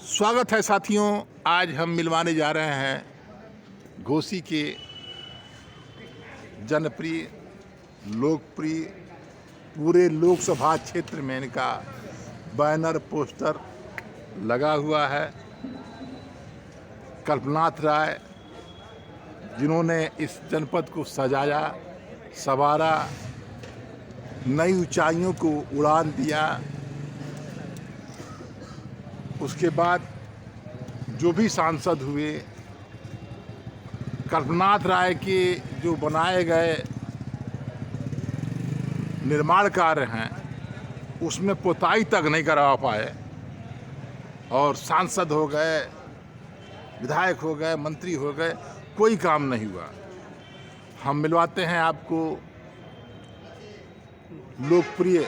स्वागत है साथियों। आज हम मिलवाने जा रहे हैं घोसी के जनप्रिय लोकप्रिय पूरे लोकसभा क्षेत्र में इनका बैनर पोस्टर लगा हुआ है। कल्पनाथ राय जिन्होंने इस जनपद को सजाया संवारा, नई ऊंचाइयों को उड़ान दिया। उसके बाद जो भी सांसद हुए, कल्पनाथ राय के जो बनाए गए निर्माण कार्य हैं उसमें पुताई तक नहीं करवा पाए, और सांसद हो गए, विधायक हो गए, मंत्री हो गए, कोई काम नहीं हुआ। हम मिलवाते हैं आपको लोकप्रिय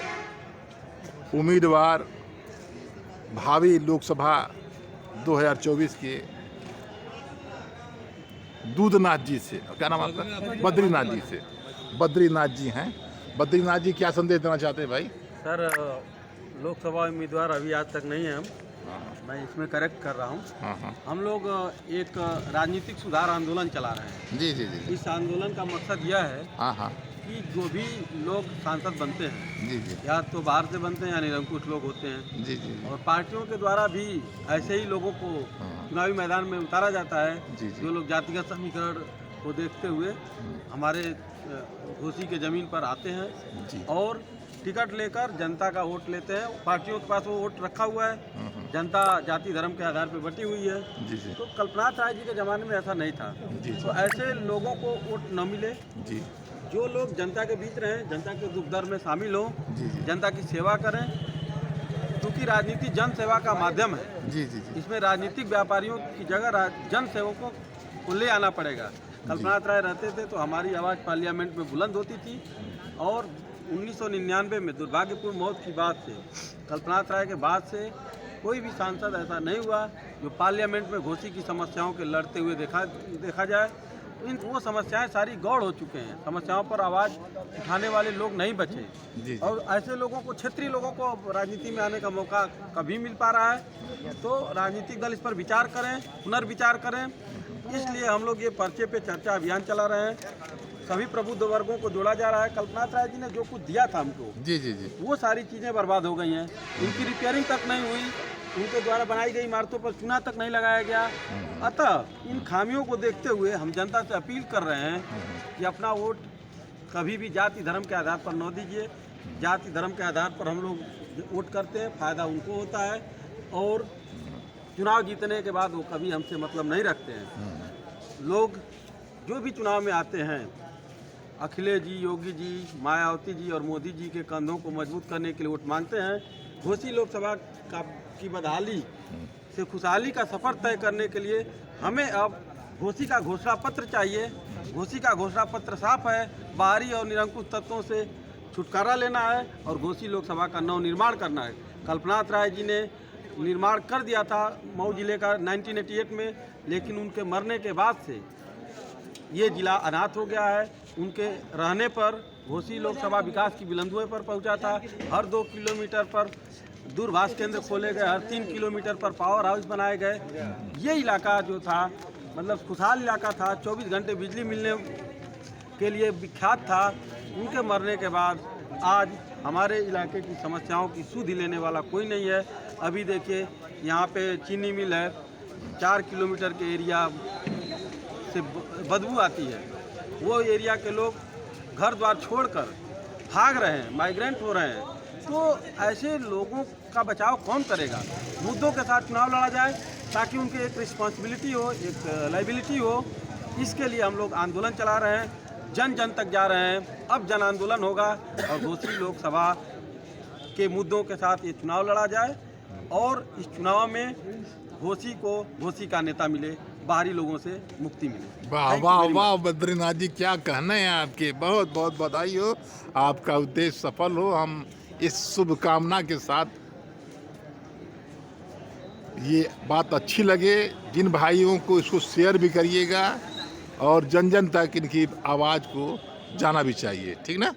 उम्मीदवार भावी लोकसभा 2024 के दूधनाथ जी से। क्या नाम आपका? बद्रीनाथ जी से। बद्रीनाथ जी हैं। बद्रीनाथ जी क्या संदेश देना चाहते हैं भाई? सर, लोकसभा उम्मीदवार अभी आज तक नहीं है हम। मैं इसमें करेक्ट कर रहा हूँ। हम लोग एक राजनीतिक सुधार आंदोलन चला रहे हैं। जी जी जी। इस आंदोलन का मकसद यह है कि जो भी लोग सांसद बनते हैं, जी जी, या तो बाहर से बनते हैं या निरंकुश लोग होते हैं, जी जी, और पार्टियों के द्वारा भी ऐसे ही लोगों को चुनावी मैदान में उतारा जाता है। जी जी, जो लोग जातिगत समीकरण को देखते हुए हमारे घोसी के ज़मीन पर आते हैं जी, और टिकट लेकर जनता का वोट लेते हैं। पार्टियों के पास वो वोट रखा हुआ है। जनता जाति धर्म के आधार पर बटी हुई है। जी जी, तो कल्पनाथ राय जी के ज़माने में ऐसा नहीं था। जी, तो ऐसे लोगों को वोट न मिले, जी, जो लोग जनता के बीच रहें, जनता के दुख दर्द में शामिल हों, जी जी, जनता की सेवा करें, क्योंकि राजनीति जन सेवा का माध्यम है। जी जी, जी, इसमें राजनीतिक व्यापारियों की जगह जन सेवकों को ले आना पड़ेगा। कल्पनाथ राय रहते थे तो हमारी आवाज़ पार्लियामेंट में बुलंद होती थी, और 1999 में दुर्भाग्यपूर्ण मौत की बात से, कल्पनाथ राय के बाद से कोई भी सांसद ऐसा नहीं हुआ जो पार्लियामेंट में घोसी की समस्याओं के लड़ते हुए देखा जाए। वो समस्याएं सारी गौड़ हो चुके हैं। समस्याओं पर आवाज़ उठाने वाले लोग नहीं बचे, और ऐसे लोगों को, क्षेत्रीय लोगों को राजनीति में आने का मौका कभी मिल पा रहा है। तो राजनीतिक दल इस पर विचार करें, पुनर्विचार करें। इसलिए हम लोग ये पर्चे पे चर्चा अभियान चला रहे हैं। सभी प्रबुद्ध वर्गों को जोड़ा जा रहा है। कल्पनाथ राय जी ने जो कुछ दिया था हमको, जी जी, जी, वो सारी चीज़ें बर्बाद हो गई हैं। उनकी रिपेयरिंग तक नहीं हुई, उनके द्वारा बनाई गई इमारतों पर चूना तक नहीं लगाया गया। अतः इन खामियों को देखते हुए हम जनता से अपील कर रहे हैं कि अपना वोट कभी भी जाति धर्म के आधार पर न दीजिए। जाति धर्म के आधार पर हम लोग वोट करते हैं, फ़ायदा उनको होता है, और चुनाव जीतने के बाद वो कभी हमसे मतलब नहीं रखते हैं। लोग जो भी चुनाव में आते हैं, अखिलेश जी, योगी जी, मायावती जी और मोदी जी के कंधों को मजबूत करने के लिए वोट मांगते हैं। घोसी लोकसभा की बदहाली से खुशहाली का सफ़र तय करने के लिए हमें अब घोसी का घोषणा पत्र चाहिए। घोसी का घोषणा पत्र साफ है, बाहरी और निरंकुश तत्वों से छुटकारा लेना है और घोसी लोकसभा का नव निर्माण करना है। कल्पनाथ राय जी ने निर्माण कर दिया था मऊ जिले का 1988 में, लेकिन उनके मरने के बाद से ये जिला अनाथ हो गया है। उनके रहने पर घोसी लोकसभा विकास की बुलंदियों पर पहुंचा था। हर 2 किलोमीटर पर दूरभाष केंद्र खोले गए, हर 3 किलोमीटर पर पावर हाउस बनाए गए। ये इलाका जो था, मतलब खुशहाल इलाका था, 24 घंटे बिजली मिलने के लिए विख्यात था। उनके मरने के बाद आज हमारे इलाके की समस्याओं की सुधि लेने वाला कोई नहीं है। अभी देखिए, यहाँ पे चीनी मिल है, 4 किलोमीटर के एरिया से बदबू आती है। वो एरिया के लोग घर द्वार छोड़कर भाग रहे हैं, माइग्रेंट हो रहे हैं। तो ऐसे लोगों का बचाव कौन करेगा? मुद्दों के साथ चुनाव लड़ा जाए ताकि उनकी एक रिस्पॉन्सिबिलिटी हो, एक लाइबिलिटी हो। इसके लिए हम लोग आंदोलन चला रहे हैं, जन जन तक जा रहे हैं। अब जन आंदोलन होगा और घोसी लोकसभा के मुद्दों के साथ ये चुनाव लड़ा जाए, और इस चुनाव में घोसी का नेता मिले, बाहरी लोगों से मुक्ति मिले। वाह वाह वाह बद्रीनाथ जी, क्या कहने हैं आपके। बहुत बहुत बधाई हो, आपका उद्देश्य सफल हो। हम इस शुभकामना के साथ, ये बात अच्छी लगे जिन भाइयों को, इसको शेयर भी करिएगा, और जन जन तक इनकी आवाज़ को जाना भी चाहिए। ठीक ना?